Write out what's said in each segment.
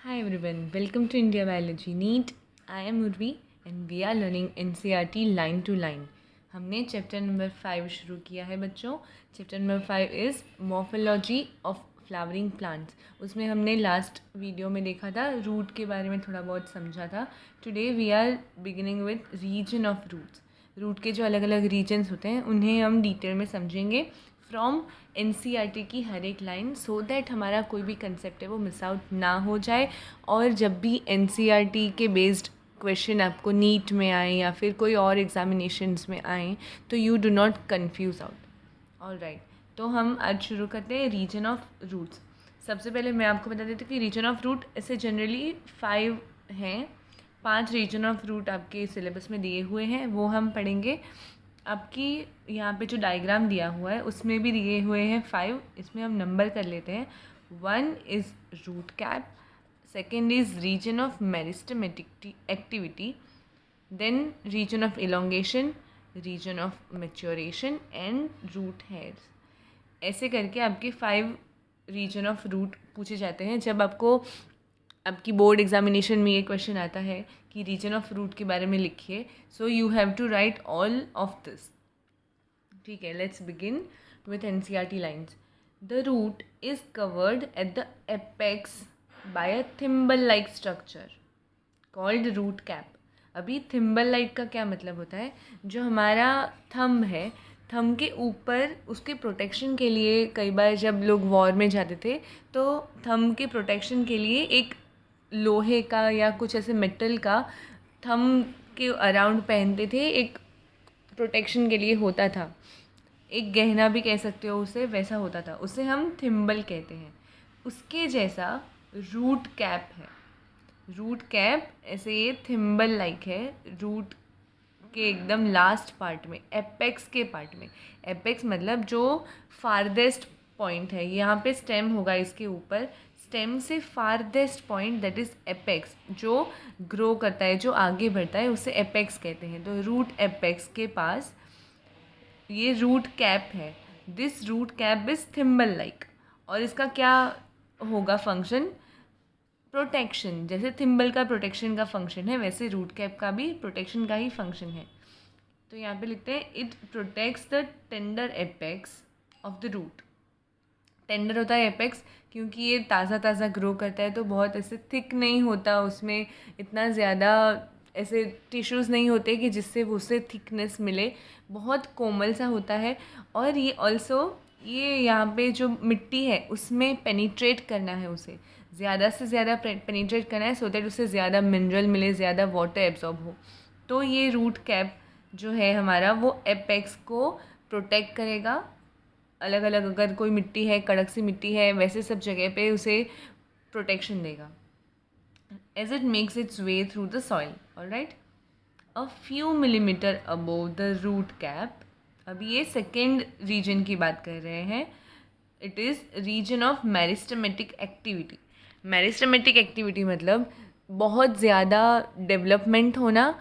Hi everyone, welcome to India Biology NEET. I am Urvi and we are learning NCERT line to line. हमने chapter number 5 शुरू किया है बच्चों. Chapter number 5 is morphology of flowering plants. उसमें हमने last video में देखा था, रूट के बारे में थोड़ा बहुत समझा था. Today we are beginning with region of roots. Root के जो अलग अलग रीजन्स होते हैं उन्हें हम डिटेल में समझेंगे फ्रॉम NCERT की हर एक लाइन, सो दैट हमारा कोई भी कंसेप्ट है वो मिस आउट ना हो जाए. और जब भी NCERT के बेस्ड क्वेश्चन आपको नीट में आए या फिर कोई और एग्जामिनेशंस में आए तो you do not confuse out. All right, तो हम आज शुरू करते हैं रीजन ऑफ रूट्स. सबसे पहले मैं आपको बता देती हूँ कि रीजन ऑफ रूट ऐसे जनरली 5 हैं. 5 रीजन ऑफ रूट आपके सिलेबस में दिए हुए हैं, वो हम पढ़ेंगे. आपकी यहाँ पे जो डायग्राम दिया हुआ है उसमें भी दिए हुए हैं 5. इसमें हम नंबर कर लेते हैं. 1 is root cap, second is region of meristematic activity, then region of elongation, region of maturation and root hairs. ऐसे करके आपके 5 रीजन ऑफ रूट पूछे जाते हैं. जब आपकी बोर्ड एग्जामिनेशन में ये क्वेश्चन आता है कि रीजन ऑफ रूट के बारे में लिखिए, so you have to write all of this. ठीक है, let's begin with NCERT lines. The root is covered at the apex by a thimble like structure called root cap. अभी thimble like का क्या मतलब होता है? जो हमारा थंब है, थंब के ऊपर उसके प्रोटेक्शन के लिए कई बार जब लोग वॉर में जाते थे तो थंब के प्रोटेक्शन के लिए एक लोहे का या कुछ ऐसे मेटल का थंब के अराउंड पहनते थे. एक प्रोटेक्शन के लिए होता था, एक गहना भी कह सकते हो उसे, वैसा होता था, उसे हम थिम्बल कहते हैं. उसके जैसा रूट कैप है. रूट कैप ऐसे ये थिम्बल लाइक है, रूट के एकदम लास्ट पार्ट में, एपेक्स के पार्ट में. एपेक्स मतलब जो फारदेस्ट पॉइंट है, यहाँ पे स्टेम होगा इसके ऊपर, स्टेम से farthest point that is apex, जो ग्रो करता है, जो आगे बढ़ता है, उसे एपेक्स कहते हैं. तो रूट एपेक्स के पास ये रूट कैप है. This root cap is thimble like. और इसका क्या होगा फंक्शन? प्रोटेक्शन. जैसे थिम्बल का प्रोटेक्शन का फंक्शन है, वैसे रूट कैप का भी प्रोटेक्शन का ही फंक्शन है. तो यहाँ पे लिखते हैं it protects the tender apex of the root. Tender होता है एपेक्स क्योंकि ये ताज़ा ताज़ा ग्रो करता है, तो बहुत ऐसे थिक नहीं होता, उसमें इतना ज़्यादा ऐसे टिश्यूज़ नहीं होते कि जिससे वो उसे थिकनेस मिले. बहुत कोमल सा होता है. और ये ऑल्सो ये यहाँ पे जो मिट्टी है उसमें पेनिट्रेट करना है, उसे ज़्यादा से ज़्यादा पेनिट्रेट करना है, सो दैट उसे ज़्यादा मिनरल मिले, ज़्यादा वाटर एब्जॉर्ब हो. तो ये रूट कैप जो है हमारा, वो एपेक्स को प्रोटेक्ट करेगा. अलग अलग अगर कोई मिट्टी है, कड़क सी मिट्टी है, वैसे सब जगह पे उसे प्रोटेक्शन देगा. As it makes its way through the soil. Alright, a few millimetre above the root cap. अभी ये सेकेंड रीजन की बात कर रहे हैं. It is region of meristematic activity. Meristematic activity मतलब बहुत ज़्यादा डेवलपमेंट होना,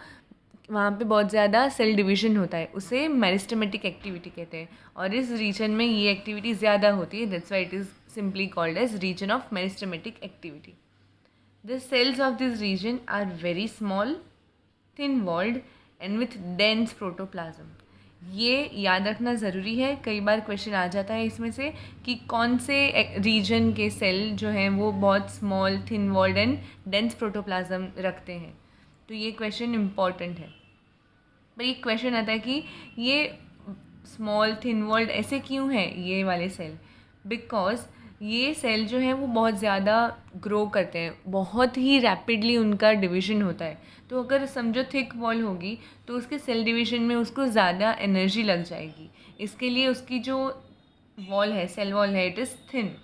वहाँ पे बहुत ज़्यादा सेल डिवीजन होता है, उसे मेरिस्टेमेटिक एक्टिविटी कहते हैं. और इस रीजन में ये एक्टिविटी ज़्यादा होती है, that's why it is simply called as region of meristematic activity. The cells of this region are very small, thin walled and with dense protoplasm. ये याद रखना ज़रूरी है. कई बार क्वेश्चन आ जाता है इसमें से कि कौन से रीजन के सेल जो हैं वो बहुत small, thin walled and dense protoplasm रखते हैं. तो ये क्वेश्चन इम्पॉर्टेंट है. पर एक क्वेश्चन आता है कि ये स्मॉल, थिन वॉल्ड ऐसे क्यों है ये वाले सेल? बिकॉज ये सेल जो है वो बहुत ज़्यादा ग्रो करते हैं, बहुत ही रैपिडली उनका डिवीजन होता है. तो अगर समझो थिक वॉल होगी तो उसके सेल डिवीजन में उसको ज़्यादा एनर्जी लग जाएगी. इसके लिए उसकी जो वॉल है, सेल वॉल है, it is thin.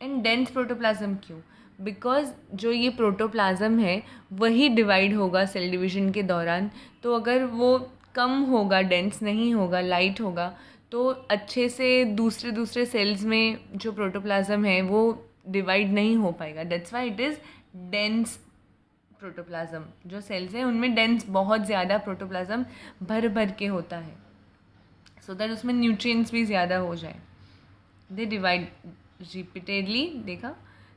And dense protoplasm क्यों? बिकॉज जो ये प्रोटोप्लाज्म है वही डिवाइड होगा सेल डिवीजन के दौरान. तो अगर वो कम होगा, डेंस नहीं होगा, लाइट होगा, तो अच्छे से दूसरे सेल्स में जो प्रोटोप्लाज्म है वो डिवाइड नहीं हो पाएगा. That's why it is dense protoplasm. जो सेल्स हैं उनमें डेंस, बहुत ज़्यादा प्रोटोप्लाज्म भर भर के होता है, सो दैट उसमें न्यूट्रिएंट्स भी ज़्यादा हो जाए. दे डिवाइड रिपीटेडली, देखा,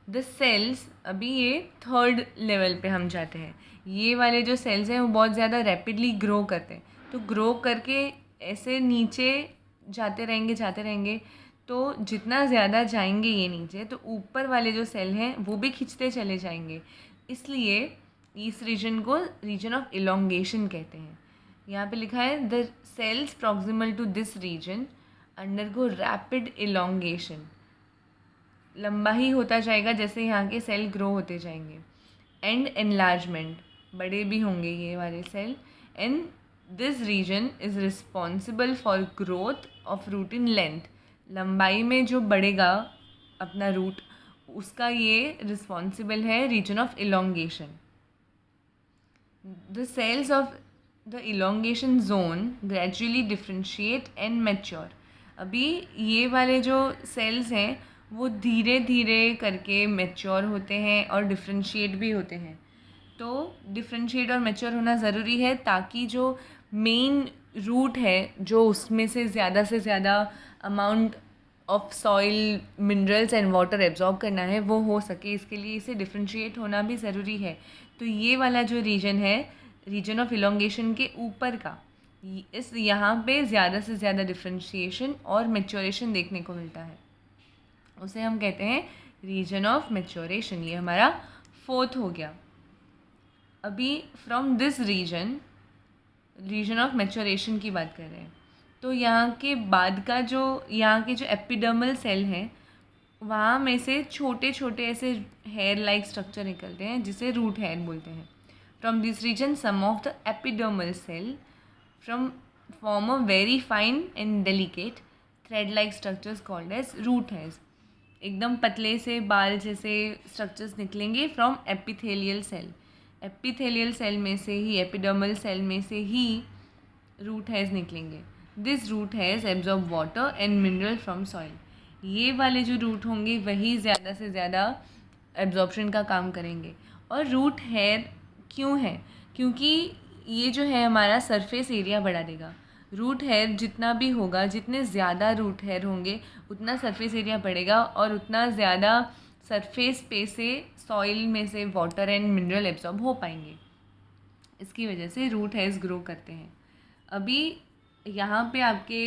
द सेल्स, अभी ये थर्ड लेवल पे हम जाते हैं। ये वाले जो सेल्स हैं वो बहुत ज़्यादा रैपिडली ग्रो करते हैं, तो ग्रो करके ऐसे नीचे जाते रहेंगे। तो जितना ज़्यादा जाएंगे ये नीचे, तो ऊपर वाले जो सेल हैं वो भी खिंचते चले जाएंगे। इसलिए इस रीजन को रीजन ऑफ इलोंगेशन कहते हैं। यहाँ पे लिखा है the cells proximal to this region undergo rapid elongation. लंबा ही होता जाएगा जैसे यहाँ के सेल ग्रो होते जाएंगे। एंड एनलार्जमेंट, बड़े भी होंगे ये वाले cell. And this region is responsible for growth of root in length. लंबाई में जो बढ़ेगा अपना रूट, उसका ये रिस्पॉन्सिबल है region of elongation. The cells of the elongation zone gradually differentiate and mature. अभी ये वाले जो सेल्स हैं वो धीरे धीरे करके मैच्योर होते हैं और डिफ्रेंशिएट भी होते हैं। तो डिफ्रेंशिएट और मैच्योर होना ज़रूरी है ताकि जो मेन रूट है, जो उसमें से ज़्यादा amount of soil, minerals and water absorb करना है, वो हो सके। इसके लिए इसे डिफ्रेंशिएट होना भी ज़रूरी है। तो ये वाला जो रीजन है, रीजन ऑफ इलोंगेशन के ऊपर का, इस यहाँ पे ज़्यादा से ज़्यादा डिफ्रेंशिएशन और मैच्योरेशन देखने को मिलता है, उसे हम कहते हैं रीजन ऑफ मैच्योरेशन। ये हमारा फोर्थ हो गया। अभी from this region of maturation की बात कर रहे हैं। तो यहाँ के बाद का जो यहाँ के जो एपिडर्मल सेल हैं, वहाँ में से छोटे छोटे ऐसे हेयर लाइक स्ट्रक्चर निकलते हैं जिसे रूट हेयर बोलते हैं। From this region some of the epidermal cell from form a very fine and delicate thread like structures called as root hairs. एकदम पतले से बाल जैसे स्ट्रक्चर्स निकलेंगे from epithelial cell. Epithelial cell में से ही, एपिडर्मल सेल में से ही रूट हेयर्स निकलेंगे। This root hairs absorb water and mineral from soil. ये वाले जो रूट होंगे वही ज़्यादा से ज़्यादा एब्जॉर्प्शन का काम करेंगे। और रूट हेयर क्यों है? क्योंकि ये जो है हमारा सरफेस एरिया बढ़ा देगा। रूट हेयर जितना भी होगा, जितने ज़्यादा रूट हेयर होंगे उतना सरफेस एरिया बढ़ेगा और उतना ज़्यादा सरफेस पे से सॉइल में से वाटर एंड मिनरल एब्जॉर्ब हो पाएंगे। इसकी वजह से रूट हेयर्स ग्रो करते हैं। अभी यहाँ पे आपके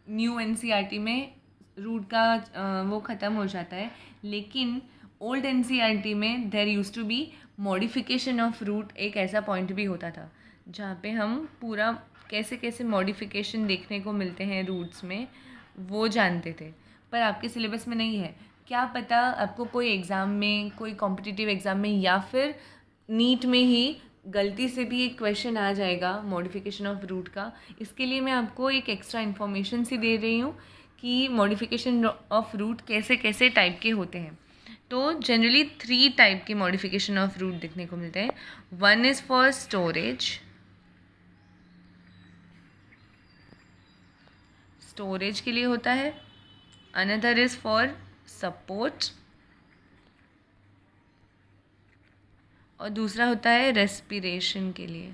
न्यू एनसीईआरटी में रूट का वो ख़त्म हो जाता है, लेकिन ओल्ड एनसीईआरटी में there used to be modification of root, एक ऐसा पॉइंट भी होता था जहाँ पे हम पूरा कैसे कैसे मॉडिफिकेशन देखने को मिलते हैं रूट्स में वो जानते थे। पर आपके सिलेबस में नहीं है। क्या पता आपको कोई एग्ज़ाम में, कोई कॉम्पिटिटिव एग्ज़ाम में या फिर नीट में ही गलती से भी एक क्वेश्चन आ जाएगा मॉडिफिकेशन ऑफ रूट का। इसके लिए मैं आपको एक एक्स्ट्रा इन्फॉर्मेशन सी दे रही हूँ कि मॉडिफिकेशन ऑफ रूट कैसे कैसे टाइप के होते हैं। तो जनरली 3 टाइप के मॉडिफिकेशन ऑफ रूट देखने को मिलते हैं। वन इज़ फॉर स्टोरेज के लिए होता है। अनदर इज़ फॉर सपोर्ट और दूसरा होता है रेस्पिरेशन के लिए।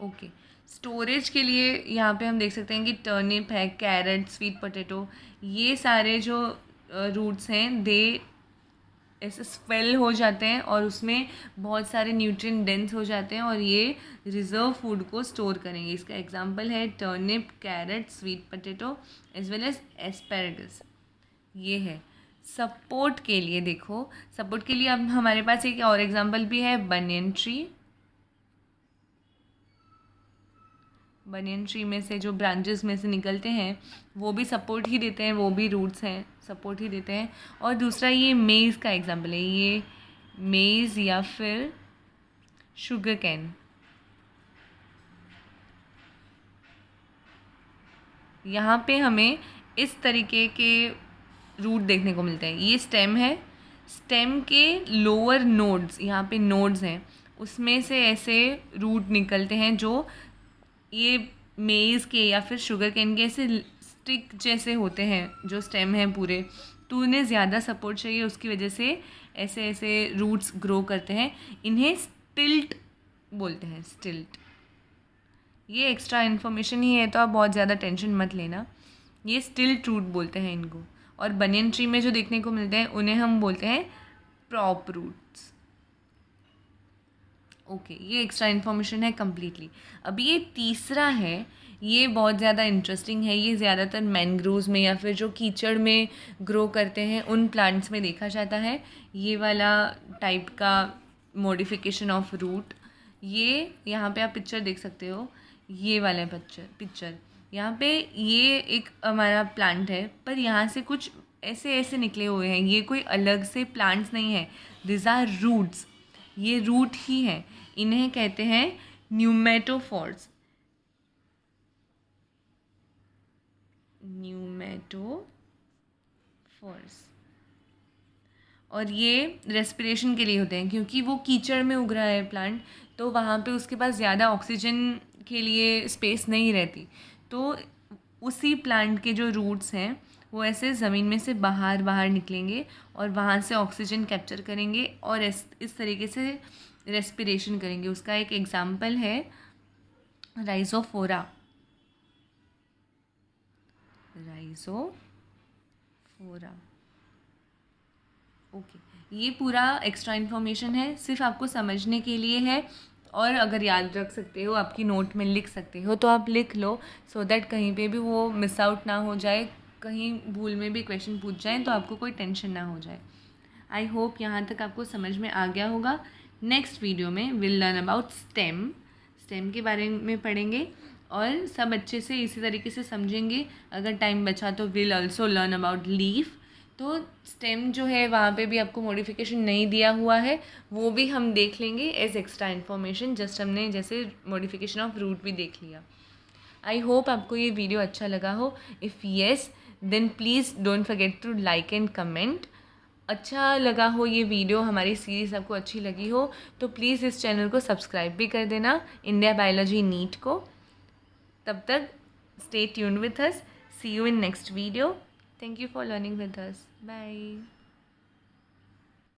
ओके, स्टोरेज के लिए यहाँ पे हम देख सकते हैं कि टर्निप है, कैरेट, स्वीट पोटैटो, ये सारे जो रूट्स हैं दे ऐसे स्वेल हो जाते हैं और उसमें बहुत सारे न्यूट्रिएंट डेंस हो जाते हैं और ये रिजर्व फूड को स्टोर करेंगे। इसका एग्जांपल है turnip, carrot, sweet potato as well as asparagus. ये है सपोर्ट के लिए। देखो सपोर्ट के लिए अब हमारे पास एक और एग्जांपल भी है, बनियन ट्री। बनियन ट्री में से जो ब्रांचेस में से निकलते हैं वो भी सपोर्ट ही देते हैं, वो भी रूट्स हैं, सपोर्ट ही देते हैं। और दूसरा ये मेज़ का एग्जांपल है, ये मेज़ या फिर शुगर कैन। यहाँ पे हमें इस तरीके के रूट देखने को मिलते हैं। ये स्टेम है, स्टेम के लोअर नोड्स, यहाँ पे नोड्स हैं, उसमें से ऐसे रूट निकलते हैं जो ये मेज़ के या फिर शुगर कैन के ऐसे स्टिक जैसे होते हैं जो स्टेम हैं पूरे। तो उन्हें ज़्यादा सपोर्ट चाहिए, उसकी वजह से ऐसे ऐसे रूट्स ग्रो करते हैं। इन्हें स्टिल्ट बोलते हैं, स्टिल्ट। ये एक्स्ट्रा इन्फॉर्मेशन ही है तो आप बहुत ज़्यादा टेंशन मत लेना। ये स्टिल्ट रूट बोलते हैं इनको। और बनियन ट्री में जो देखने को मिलते हैं उन्हें हम बोलते हैं प्रॉप रूट्स। ओके, ये एक्स्ट्रा इन्फॉर्मेशन है कम्प्लीटली। अभी ये तीसरा है, ये बहुत ज़्यादा इंटरेस्टिंग है। ये ज़्यादातर मैनग्रोव्स में या फिर जो कीचड़ में ग्रो करते हैं उन प्लांट्स में देखा जाता है, ये वाला टाइप का मॉडिफिकेशन ऑफ रूट। ये यहाँ पे आप पिक्चर देख सकते हो, ये वाला पिक्चर यहाँ पे ये एक हमारा प्लांट है, पर यहाँ से कुछ ऐसे ऐसे निकले हुए हैं। ये कोई अलग से प्लांट्स नहीं है, दिस आर रूट्स, ये रूट ही है। इन्हें कहते हैं न्यूमेटोफोर्स। और ये रेस्पिरेशन के लिए होते हैं, क्योंकि वो कीचड़ में उग रहा है प्लांट, तो वहाँ पे उसके पास ज़्यादा ऑक्सीजन के लिए स्पेस नहीं रहती। तो उसी प्लांट के जो रूट्स हैं वो ऐसे ज़मीन में से बाहर बाहर निकलेंगे और वहाँ से ऑक्सीजन कैप्चर करेंगे और इस तरीके से रेस्पिरेशन करेंगे। उसका एक एग्जाम्पल है राइजोफोरा। ओके, ये पूरा एक्स्ट्रा इन्फॉर्मेशन है, सिर्फ आपको समझने के लिए है। और अगर याद रख सकते हो, आपकी नोट में लिख सकते हो तो आप लिख लो, सो दैट कहीं पे भी वो मिस आउट ना हो जाए, कहीं भूल में भी क्वेश्चन पूछ जाए तो आपको कोई टेंशन ना हो जाए। आई होप यहाँ तक आपको समझ में आ गया होगा। नेक्स्ट वीडियो में विल लर्न अबाउट स्टेम के बारे में पढ़ेंगे और सब अच्छे से इसी तरीके से समझेंगे। अगर टाइम बचा तो will also learn about leaf. तो स्टेम जो है वहाँ पे भी आपको मॉडिफिकेशन नहीं दिया हुआ है, वो भी हम देख लेंगे एज एक्स्ट्रा इन्फॉर्मेशन। जस्ट हमने जैसे मॉडिफिकेशन ऑफ रूट भी देख लिया। आई होप आपको ये वीडियो अच्छा लगा हो। If yes then please don't forget to like and comment. अच्छा लगा हो ये वीडियो, हमारी सीरीज़ आपको अच्छी लगी हो तो प्लीज़ इस चैनल को सब्सक्राइब भी कर देना, इंडिया बायोलॉजी नीट को। तब तक stay tuned with us. See you in next video. Thank you for learning with us. Bye.